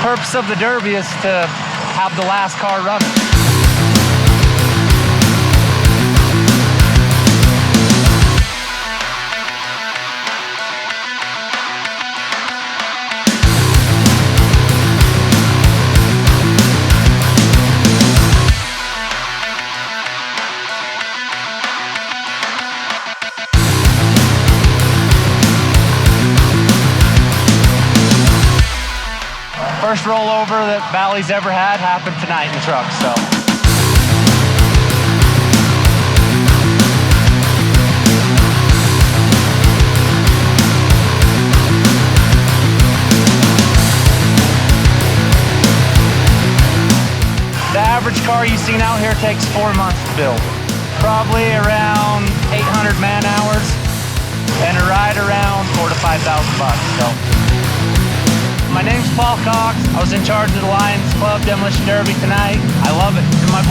purpose of the Derby is to have the last car running. First rollover that Valley's ever had happened tonight in the truck, so. The average car you've seen out here takes 4 months to build. Probably around 800 man hours and a ride around $4,000 to $5,000, so. My name's Paul Cox. I was in charge of the Lions Club Demolition Derby tonight. I love it. It's my